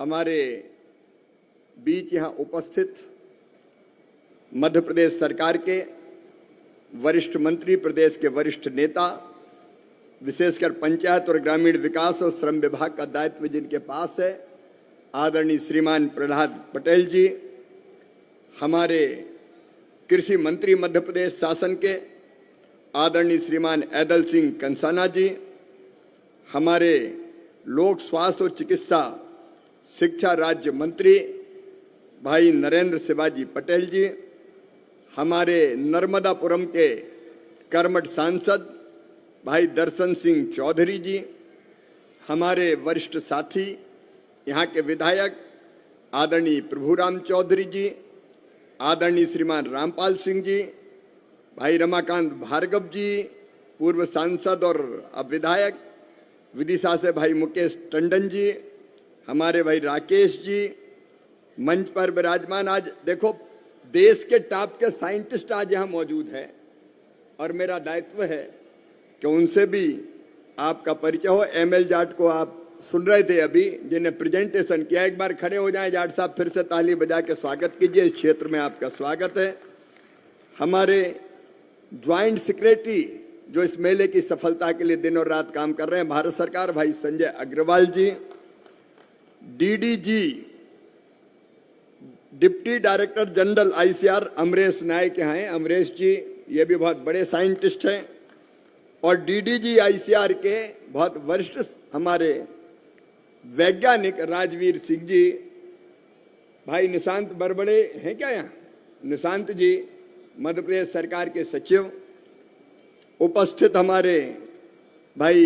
हमारे बीच यहाँ उपस्थित मध्य प्रदेश सरकार के वरिष्ठ मंत्री, प्रदेश के वरिष्ठ नेता, विशेषकर पंचायत और ग्रामीण विकास और श्रम विभाग का दायित्व जिनके पास है, आदरणीय श्रीमान प्रहलाद पटेल जी, हमारे कृषि मंत्री मध्य प्रदेश शासन के आदरणीय श्रीमान ऐदल सिंह कंसाना जी, हमारे लोक स्वास्थ्य और चिकित्सा शिक्षा राज्य मंत्री भाई नरेंद्र शिवाजी पटेल जी, हमारे नर्मदापुरम के कर्मठ सांसद भाई दर्शन सिंह चौधरी जी, हमारे वरिष्ठ साथी यहाँ के विधायक आदरणीय प्रभुराम चौधरी जी, आदरणीय श्रीमान रामपाल सिंह जी, भाई रमाकांत भार्गव जी, पूर्व सांसद और अब विधायक, विदिशा से भाई मुकेश टंडन जी, हमारे भाई राकेश जी, मंच पर विराजमान। आज देखो देश के टॉप के साइंटिस्ट आज यहाँ मौजूद है और मेरा दायित्व है कि उनसे भी आपका परिचय हो। ML जाट को आप सुन रहे थे अभी, जिन्हें प्रेजेंटेशन किया, एक बार खड़े हो जाएं जाट साहब, फिर से ताली बजा के स्वागत कीजिए। इस क्षेत्र में आपका स्वागत है। हमारे ज्वाइंट सेक्रेटरी जो इस मेले की सफलता के लिए दिन और रात काम कर रहे हैं, भारत सरकार, भाई Sanjay Agarwal ji, DDG deputy director general ICR Amresh Nayak यहाँ हैं, अमरेश जी ये भी बहुत बड़े साइंटिस्ट हैं, और DDG ICR के बहुत वरिष्ठ हमारे वैज्ञानिक राजवीर सिंह जी, भाई निशांत बरबड़े हैं क्या यहाँ, निशांत जी मध्य प्रदेश सरकार के सचिव, उपस्थित हमारे भाई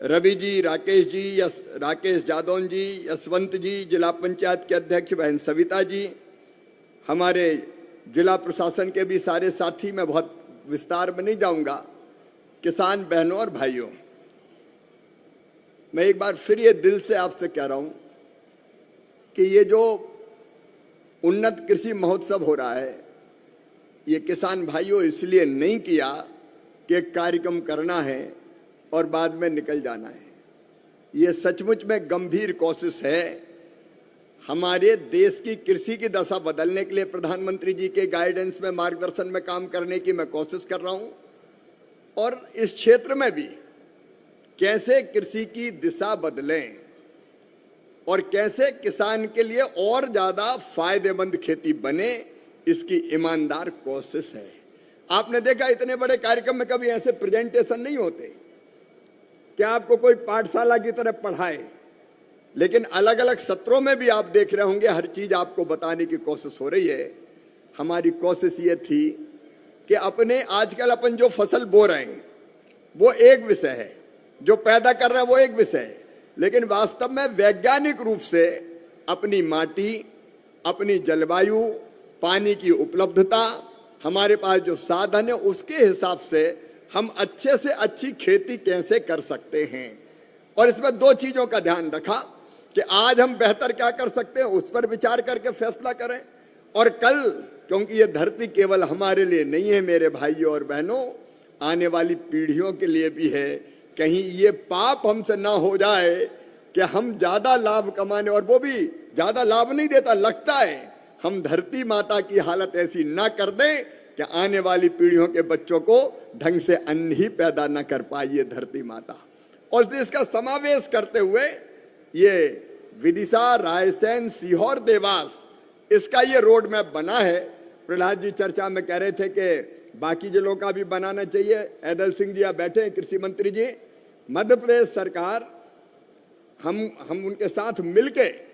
रवि जी, राकेश जी, राकेश जादौन जी, यशवंत जी, जिला पंचायत के अध्यक्ष बहन सविता जी, हमारे जिला प्रशासन के भी सारे साथी, मैं बहुत विस्तार में नहीं जाऊंगा, किसान बहनों और भाइयों, मैं एक बार फिर ये दिल से आपसे कह रहा हूं कि ये जो उन्नत कृषि महोत्सव हो रहा है, ये किसान भाइयों इसलिए नहीं किया कि एक कार्यक्रम करना है और बाद में निकल जाना है। ये सचमुच में गंभीर कोशिश है हमारे देश की कृषि की दशा बदलने के लिए। प्रधानमंत्री जी के गाइडेंस में, मार्गदर्शन में काम करने की मैं कोशिश कर रहा हूं, और इस क्षेत्र में भी कैसे कृषि की दिशा बदलें और कैसे किसान के लिए और ज्यादा फायदेमंद खेती बने, इसकी ईमानदार कोशिश है। आपने देखा इतने बड़े कार्यक्रम में कभी ऐसे प्रेजेंटेशन नहीं होते कि आपको कोई पाठशाला की तरह पढ़ाए, लेकिन अलग अलग सत्रों में भी आप देख रहे होंगे हर चीज आपको बताने की कोशिश हो रही है। हमारी कोशिश ये थी कि अपने आजकल अपन जो फसल बो रहे हैं वो एक विषय है, जो पैदा कर रहे हैं वो एक विषय है, लेकिन वास्तव में वैज्ञानिक रूप से अपनी माटी, अपनी जलवायु, पानी की उपलब्धता, हमारे पास जो साधन है, उसके हिसाब से हम अच्छे से अच्छी खेती कैसे कर सकते हैं। और इसमें दो चीजों का ध्यान रखा कि आज हम बेहतर क्या कर सकते हैं, उस पर विचार करके फैसला करें, और कल, क्योंकि ये धरती केवल हमारे लिए नहीं है मेरे भाइयों और बहनों, आने वाली पीढ़ियों के लिए भी है। कहीं ये पाप हमसे ना हो जाए कि हम ज्यादा लाभ कमाने, और वो भी ज्यादा लाभ नहीं देता, लगता है, हम धरती माता की हालत ऐसी ना कर दें कि आने वाली पीढ़ियों के बच्चों को ढंग से अन्न ही पैदा न कर पाई ये धरती माता। और इसका समावेश करते हुए ये विदिशा, रायसेन, सीहोर, देवास, इसका ये रोड मैप बना है। प्रहलाद जी चर्चा में कह रहे थे कि बाकी जिलों का भी बनाना चाहिए। ऐदल सिंह जी आप बैठे हैं, कृषि मंत्री जी, मध्य प्रदेश सरकार, हम उनके साथ मिलके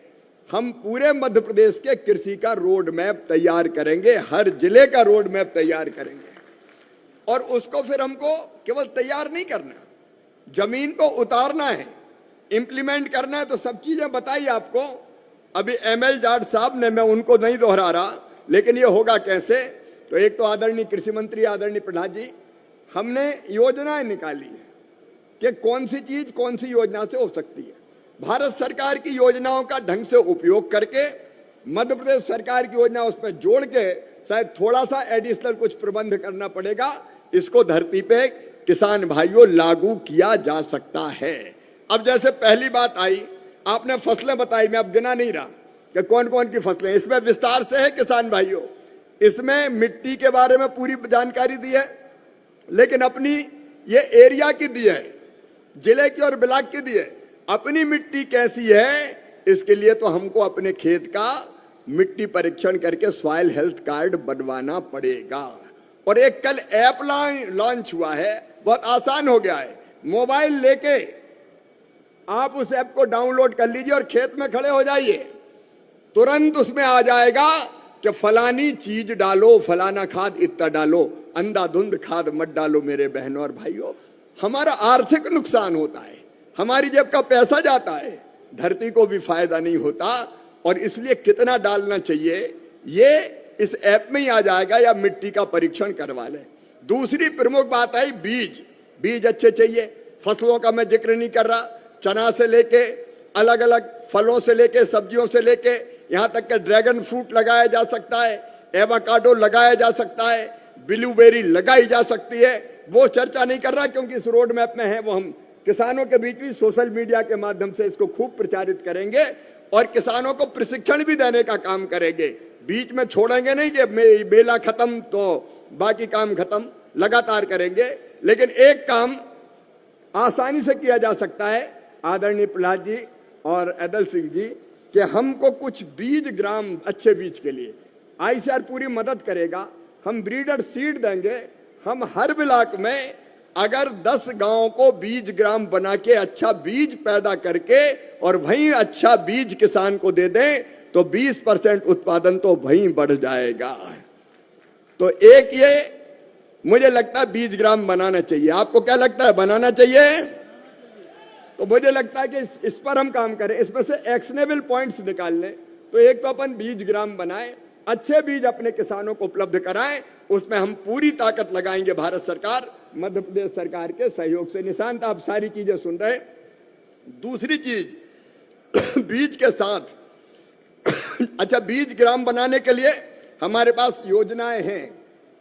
हम पूरे मध्य प्रदेश के कृषि का रोड मैप तैयार करेंगे, हर जिले का रोड मैप तैयार करेंगे, और उसको फिर हमको केवल तैयार नहीं करना, जमीन को उतारना है, इंप्लीमेंट करना है। तो सब चीजें बताई आपको अभी ML जाट साहब ने, मैं उनको नहीं दोहरा रहा, लेकिन ये होगा कैसे। तो एक तो आदरणीय कृषि मंत्री आदरणीय प्रहलाद जी, हमने योजनाएं निकाली है कि कौन सी चीज कौन सी योजना से हो सकती है। भारत सरकार की योजनाओं का ढंग से उपयोग करके मध्य प्रदेश सरकार की योजना उसमें जोड़ के शायद थोड़ा सा एडिशनल कुछ प्रबंध करना पड़ेगा, इसको धरती पे किसान भाइयों लागू किया जा सकता है। अब जैसे पहली बात आई आपने फसलें बताई, मैं अब गिना नहीं रहा कि कौन कौन की फसलें। इसमें विस्तार से है किसान भाइयों, इसमें मिट्टी के बारे में पूरी जानकारी दी है, लेकिन अपनी ये एरिया की दी है, जिले की और ब्लॉक की दी है। अपनी मिट्टी कैसी है इसके लिए तो हमको अपने खेत का मिट्टी परीक्षण करके सॉइल हेल्थ कार्ड बनवाना पड़ेगा। और एक कल ऐप लॉन्च हुआ है, बहुत आसान हो गया है। मोबाइल लेके आप उस ऐप को डाउनलोड कर लीजिए और खेत में खड़े हो जाइए, तुरंत उसमें आ जाएगा कि फलानी चीज डालो, फलाना खाद इतना डालो, अंधाधुंध खाद मत डालो। मेरे बहनों और भाइयों, हमारा आर्थिक नुकसान होता है, हमारी जेब का पैसा जाता है, धरती को भी फायदा नहीं होता। और इसलिए कितना डालना चाहिए ये इस ऐप में ही आ जाएगा, या मिट्टी का परीक्षण करवा लें। दूसरी प्रमुख बात आई बीज। बीज अच्छे चाहिए। फसलों का मैं जिक्र नहीं कर रहा, चना से लेके अलग अलग फलों से लेके सब्जियों से लेके यहाँ तक कि ड्रैगन फ्रूट लगाया जा सकता है, एवोकाडो लगाया जा सकता है, ब्लूबेरी लगाई जा सकती है। वो चर्चा नहीं कर रहा क्योंकि इस रोड मैप में है, वो हम किसानों के बीच भी सोशल मीडिया के माध्यम से इसको खूब प्रचारित करेंगे और किसानों को प्रशिक्षण भी देने का काम करेंगे। बीच में छोड़ेंगे नहीं कि बेला खत्म तो बाकी काम खत्म, लगातार करेंगे। लेकिन एक काम आसानी से किया जा सकता है आदरणीय प्रहलाद जी और अदल सिंह जी, कि हमको कुछ बीज ग्राम अच्छे बीज के लिए आईसीआर पूरी मदद करेगा। हम ब्रीडर सीड देंगे। हम हर ब्लॉक में अगर 10 गांवों को बीज ग्राम बना के अच्छा बीज पैदा करके और वहीं अच्छा बीज किसान को दे दें तो 20% उत्पादन तो वहीं बढ़ जाएगा। तो एक ये मुझे लगता है बीज ग्राम बनाना चाहिए। आपको क्या लगता है, बनाना चाहिए? तो मुझे लगता है कि इस पर हम काम करें, इसमें से एक्शनेबल पॉइंट्स निकाल लें। तो एक तो अपन बीज ग्राम बनाएं, अच्छे बीज अपने किसानों को उपलब्ध कराएं, उसमें हम पूरी ताकत लगाएंगे। भारत सरकार, मध्य प्रदेश सरकार के सहयोग से। निशांत, आप सारी चीजें सुन रहे। दूसरी चीज बीज के साथ अच्छा, बीज ग्राम बनाने के लिए हमारे पास योजनाएं हैं।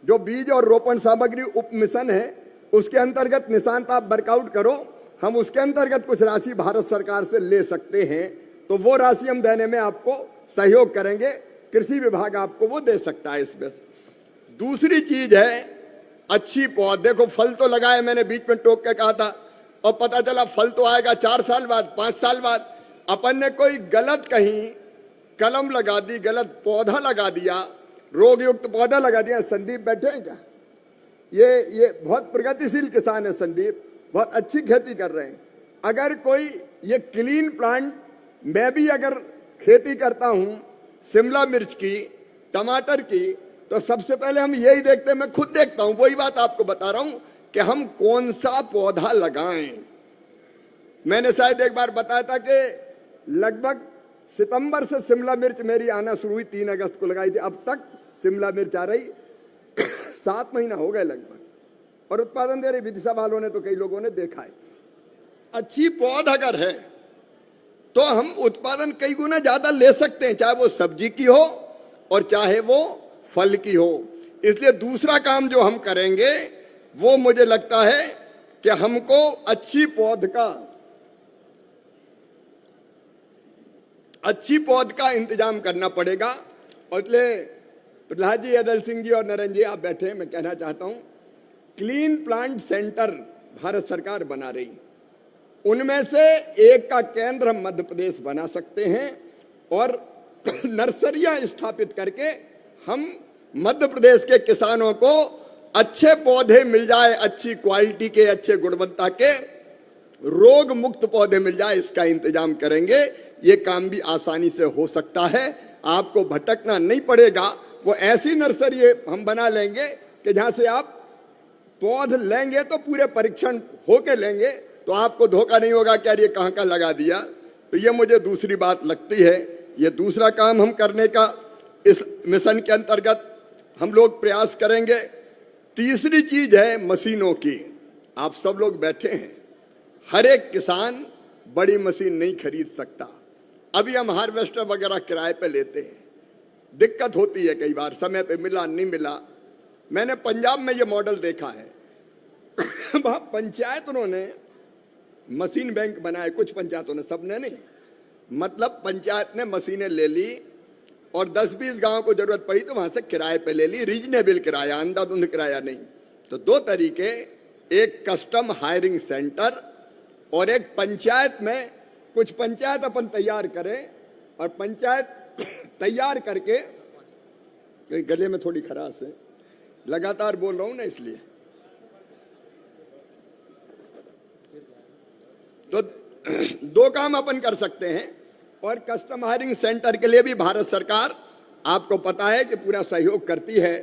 जो बीज और रोपण सामग्री उप मिशन है उसके अंतर्गत निशांत आप वर्कआउट करो, हम उसके अंतर्गत कुछ राशि भारत सरकार से ले सकते हैं, तो वो राशि हम देने में आपको सहयोग करेंगे। कृषि विभाग आपको वो दे सकता है इसमें। दूसरी चीज है अच्छी पौध। देखो फल तो लगाए, मैंने बीच में टोक के कहा था, और पता चला फल तो आएगा 4 साल बाद, 5 साल बाद। अपन ने कोई गलत कहीं कलम लगा दी, गलत पौधा लगा दिया, रोग युक्त पौधा लगा दिया। संदीप बैठे हैं क्या? ये बहुत प्रगतिशील किसान है संदीप, बहुत अच्छी खेती कर रहे हैं। अगर कोई ये क्लीन प्लांट, मैं भी अगर खेती करता हूं शिमला मिर्च की, टमाटर की, तो सबसे पहले हम यही देखते हैं, मैं खुद देखता हूं, वही बात आपको बता रहा हूं कि हम कौन सा पौधा लगाएं। मैंने शायद एक बार बताया था कि लगभग सितंबर से शिमला मिर्च मेरी आना शुरू हुई, 3 अगस्त को लगाई थी, अब तक शिमला मिर्च आ रही 7 महीना हो गए लगभग, और उत्पादन दे रही। विदिशा वालों ने तो कई लोगों ने देखा है। अच्छी पौध अगर है तो हम उत्पादन कई गुना ज्यादा ले सकते हैं, चाहे वो सब्जी की हो और चाहे वो फल की हो। इसलिए दूसरा काम जो हम करेंगे वो मुझे लगता है कि हमको अच्छी पौध का इंतजाम करना पड़ेगा। और इसलिए प्रहलाद जी, अदल सिंह जी और नरेंद्र जी आप बैठे, मैं कहना चाहता हूं क्लीन प्लांट सेंटर भारत सरकार बना रही, उनमें से एक का केंद्र हम मध्य प्रदेश बना सकते हैं और नर्सरियां स्थापित करके हम मध्य प्रदेश के किसानों को अच्छे पौधे मिल जाए, अच्छी क्वालिटी के, अच्छे गुणवत्ता के, रोग मुक्त पौधे मिल जाए, इसका इंतजाम करेंगे। ये काम भी आसानी से हो सकता है, आपको भटकना नहीं पड़ेगा। वो ऐसी नर्सरी हम बना लेंगे कि जहां से आप पौध लेंगे तो पूरे परीक्षण होके लेंगे, तो आपको धोखा नहीं होगा कि यार ये कहाँ का लगा दिया। तो ये मुझे दूसरी बात लगती है। ये दूसरा काम हम करने का इस मिशन के अंतर्गत हम लोग प्रयास करेंगे। तीसरी चीज है मशीनों की। आप सब लोग बैठे हैं, हर एक किसान बड़ी मशीन नहीं खरीद सकता। अभी हम हार्वेस्टर वगैरह किराए पे लेते हैं, दिक्कत होती है कई बार, समय पे मिला नहीं मिला। मैंने पंजाब में ये मॉडल देखा है वहां पंचायत उन्होंने मशीन बैंक बनाए, कुछ पंचायतों ने, सबने नहीं, मतलब पंचायत ने मशीनें ले ली और 10-20 गांव को जरूरत पड़ी तो वहां से किराए पे ले ली, रीजनेबल किराया, अंधाधुंध किराया नहीं। तो दो तरीके, एक कस्टम हायरिंग सेंटर और एक पंचायत में, कुछ पंचायत अपन तैयार करें और पंचायत तैयार करके, गले में थोड़ी खराश है, लगातार बोल रहा हूं ना इसलिए, तो दो काम अपन कर सकते हैं। और कस्टम हायरिंग सेंटर के लिए भी भारत सरकार, आपको पता है कि पूरा सहयोग करती है।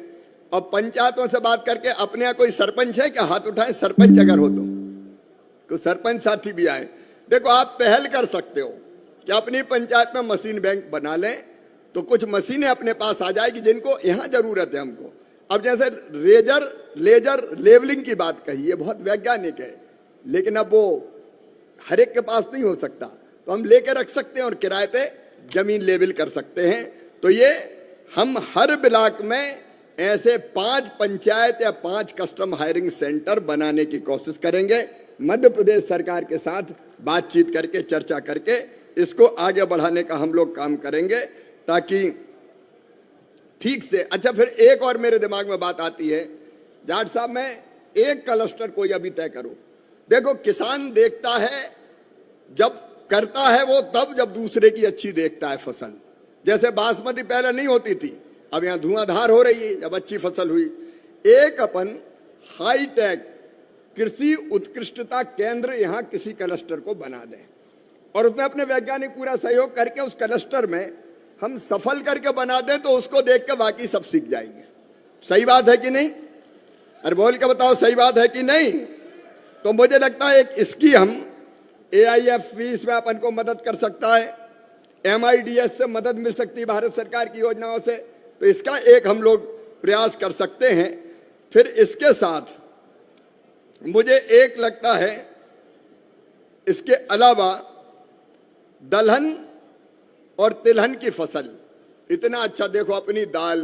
और पंचायतों से बात करके, अपने यहाँ कोई सरपंच है क्या? हाथ उठाए सरपंच अगर हो तो, कोई सरपंच साथी भी आए। देखो आप पहल कर सकते हो कि अपनी पंचायत में मशीन बैंक बना लें, तो कुछ मशीनें अपने पास आ जाएगी जिनको यहाँ जरूरत है हमको। अब जैसे लेजर लेवलिंग की बात कही है, बहुत वैज्ञानिक है, लेकिन अब वो हर एक के पास नहीं हो सकता, तो हम लेके रख सकते हैं और किराए पे जमीन लेवल कर सकते हैं। तो ये हम हर ब्लॉक में ऐसे 5 पंचायत या 5 कस्टम हायरिंग सेंटर बनाने की कोशिश करेंगे। मध्य प्रदेश सरकार के साथ बातचीत करके, चर्चा करके इसको आगे बढ़ाने का हम लोग काम करेंगे, ताकि ठीक से। अच्छा, फिर एक और मेरे दिमाग में बात आती है, जाट साहब, मैं एक क्लस्टर कोई अभी तय करूं। देखो, किसान देखता है, जब करता है वो तब जब दूसरे की अच्छी देखता है फसल। जैसे बासमती पहले नहीं होती थी, अब यहाँ धुआंधार हो रही है जब अच्छी फसल हुई। एक अपन हाईटेक कृषि उत्कृष्टता केंद्र यहाँ किसी क्लस्टर को बना दें और उसमें अपने वैज्ञानिक पूरा सहयोग करके उस क्लस्टर में हम सफल करके बना दें, तो उसको देख के बाकी सब सीख जाएंगे। सही बात है कि नहीं? अरे बोल के बताओ, सही बात है कि नहीं? तो मुझे लगता है एक इसकी हम AIF इसमें अपन को मदद कर सकता है, MIDS से मदद मिल सकती है भारत सरकार की योजनाओं से, तो इसका एक हम लोग प्रयास कर सकते हैं। फिर इसके साथ मुझे एक लगता है, इसके अलावा दलहन और तिलहन की फसल इतना अच्छा, देखो अपनी दाल,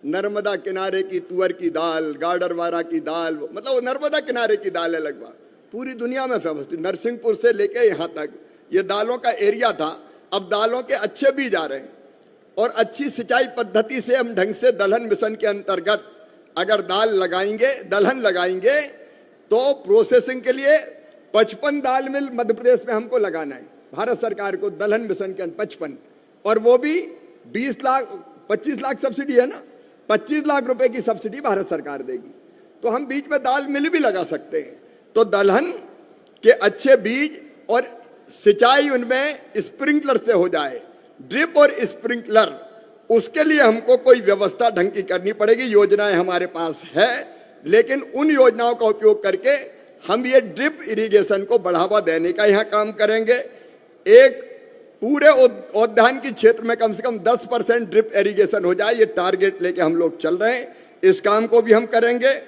नर्मदा किनारे की तुअर की दाल, गाडरवारा की दाल, मतलब वो नर्मदा किनारे की दाल है, लगभग पूरी दुनिया में फेमस थी, नरसिंहपुर से लेके यहाँ तक ये दालों का एरिया था। अब दालों के अच्छे बीज आ रहे हैं और अच्छी सिंचाई पद्धति से हम ढंग से दलहन मिशन के अंतर्गत अगर दाल लगाएंगे, दलहन लगाएंगे, तो प्रोसेसिंग के लिए 55 दाल मिल मध्य प्रदेश में हमको लगाना है, भारत सरकार को, दलहन मिशन के 55, और वो भी 25 लाख सब्सिडी है ना, 25 लाख रुपए की सब्सिडी भारत सरकार देगी। तो हम बीच में दाल मिल भी लगा सकते हैं। तो दलहन के अच्छे बीज और सिंचाई उनमें स्प्रिंकलर से हो जाए, ड्रिप और स्प्रिंकलर, उसके लिए हमको कोई व्यवस्था ढंग की करनी पड़ेगी। योजनाएं हमारे पास है, लेकिन उन योजनाओं का उपयोग करके हम ये ड्रिप इरिगेशन को बढ़ावा देने का यहाँ काम करेंगे। एक पूरे उद्यान की क्षेत्र में कम से कम 10% ड्रिप इरिगेशन हो जाए, ये टारगेट लेके हम लोग चल रहे हैं। इस काम को भी हम करेंगे।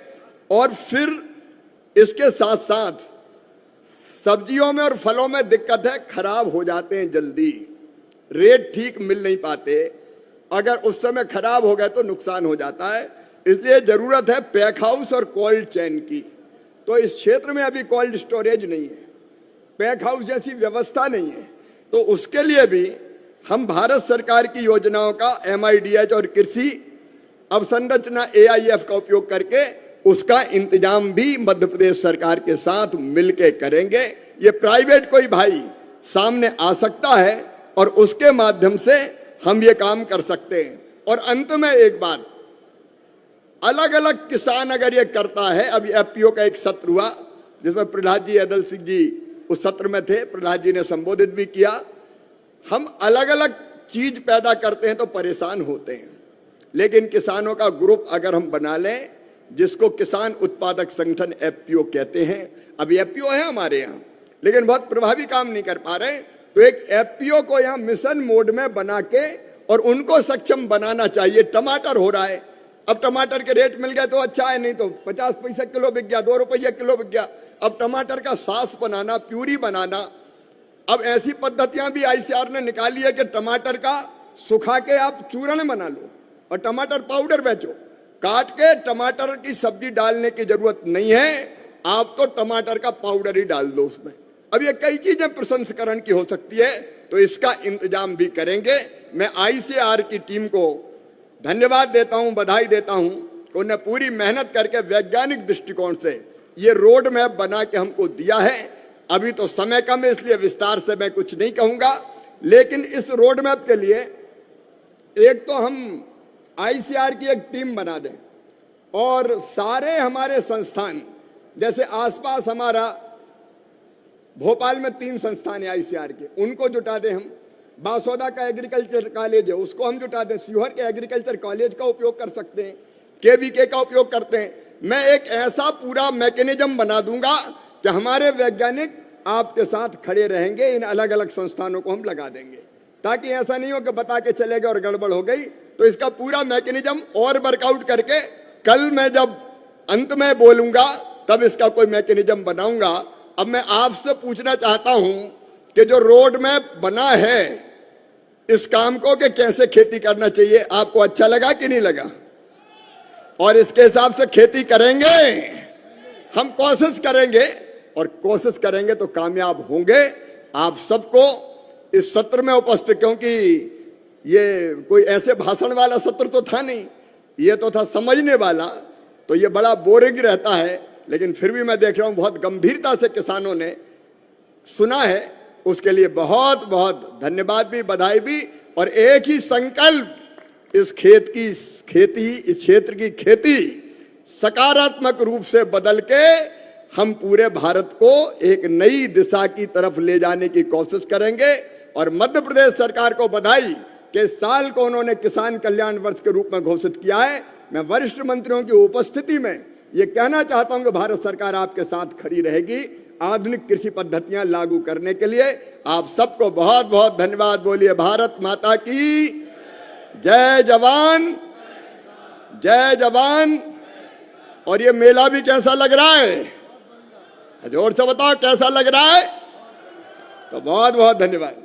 और फिर इसके साथ साथ सब्जियों में और फलों में दिक्कत है, खराब हो जाते हैं जल्दी, रेट ठीक मिल नहीं पाते, अगर उस समय खराब हो गए तो नुकसान हो जाता है। इसलिए जरूरत है पैक हाउस और कोल्ड चेन की। तो इस क्षेत्र में अभी कोल्ड स्टोरेज नहीं है, पैक हाउस जैसी व्यवस्था नहीं है, तो उसके लिए भी हम भारत सरकार की योजनाओं का MIDS और कृषि अवसंरचना AIF का उपयोग करके उसका इंतजाम भी मध्य प्रदेश सरकार के साथ मिलके करेंगे। ये प्राइवेट कोई भाई सामने आ सकता है और उसके माध्यम से हम ये काम कर सकते हैं। और अंत में एक बात, अलग अलग किसान अगर ये करता है, अभी FPO का एक सत्र हुआ जिसमें प्रहलाद जी यादव सिंह जी उस सत्र में थे, प्रहलाद जी ने संबोधित भी किया। हम अलग अलग चीज पैदा करते हैं तो परेशान होते हैं, लेकिन किसानों का ग्रुप अगर हम बना लें, जिसको किसान उत्पादक संगठन FPO कहते हैं, अभी FPO है हमारे यहाँ लेकिन बहुत प्रभावी काम नहीं कर पा रहे, तो एक FPO को यहाँ मिशन मोड में बना के और उनको सक्षम बनाना चाहिए। टमाटर हो रहा है, अब टमाटर के रेट मिल गए तो अच्छा है, नहीं तो 50 पैसे किलो बिक गया, 2 रुपये किलो बिक गया। अब टमाटर का सॉस बनाना, प्यूरी बनाना, अब ऐसी पद्धतियां भी ICR ने निकाली है कि टमाटर का सुखा के आप चूर्ण बना लो और टमाटर पाउडर बेचो। काट के टमाटर की सब्जी डालने की जरूरत नहीं है, आप तो टमाटर का पाउडर ही डाल दो उसमें, अब ये कई चीजें प्रसंस्करण की हो सकती है, तो इसका इंतजाम भी करेंगे। मैं आईसीआर की टीम को धन्यवाद देता हूं, बधाई देता हूं कि उन्हें पूरी मेहनत करके वैज्ञानिक दृष्टिकोण से ये रोड मैप बना के हमको दिया है। अभी तो समय कम है, इसलिए विस्तार से मैं कुछ नहीं कहूंगा, लेकिन इस रोड मैप के लिए एक तो हम आईसीआर की एक टीम बना दें और सारे हमारे संस्थान, जैसे आसपास हमारा भोपाल में 3 संस्थान है आईसीआर के, उनको जुटा दें हम। बासोदा का एग्रीकल्चर कॉलेज है, उसको हम जुटा दें। सीहोर के एग्रीकल्चर कॉलेज का उपयोग कर सकते हैं, केवीके का उपयोग करते हैं। मैं एक ऐसा पूरा मैकेनिज्म बना दूंगा कि हमारे वैज्ञानिक आपके साथ खड़े रहेंगे। इन अलग अलग संस्थानों को हम लगा देंगे, ताकि ऐसा नहीं हो कि बता के चले गए और गड़बड़ हो गई। तो इसका पूरा मैकेनिज्म और वर्कआउट करके कल मैं जब अंत में बोलूंगा तब इसका कोई मैकेनिज्म बनाऊंगा। अब मैं आपसे पूछना चाहता हूं कि जो रोड मैप बना है इस काम को कि कैसे खेती करना चाहिए, आपको अच्छा लगा कि नहीं लगा? और इसके हिसाब से खेती करेंगे, हम कोशिश करेंगे, और कोशिश करेंगे तो कामयाब होंगे। आप सबको इस सत्र में उपस्थित, क्योंकि ये कोई ऐसे भाषण वाला सत्र तो था नहीं, ये तो था समझने वाला, तो ये बड़ा बोरिंग रहता है। लेकिन फिर भी मैं देख रहा हूं बहुत गंभीरता से किसानों ने सुना है, उसके लिए बहुत बहुत धन्यवाद भी, बधाई भी। और एक ही संकल्प, इस क्षेत्र की खेती सकारात्मक रूप से बदल के हम पूरे भारत को एक नई दिशा की तरफ ले जाने की कोशिश करेंगे। और मध्य प्रदेश सरकार को बधाई कि साल को उन्होंने किसान कल्याण वर्ष के रूप में घोषित किया है। मैं वरिष्ठ मंत्रियों की उपस्थिति में ये कहना चाहता हूं कि भारत सरकार आपके साथ खड़ी रहेगी आधुनिक कृषि पद्धतियां लागू करने के लिए। आप सबको बहुत बहुत धन्यवाद। बोलिए भारत माता की जय। जवान जय जवान। और ये मेला भी कैसा लग रहा है, जोर से बताओ कैसा लग रहा है? तो बहुत बहुत धन्यवाद।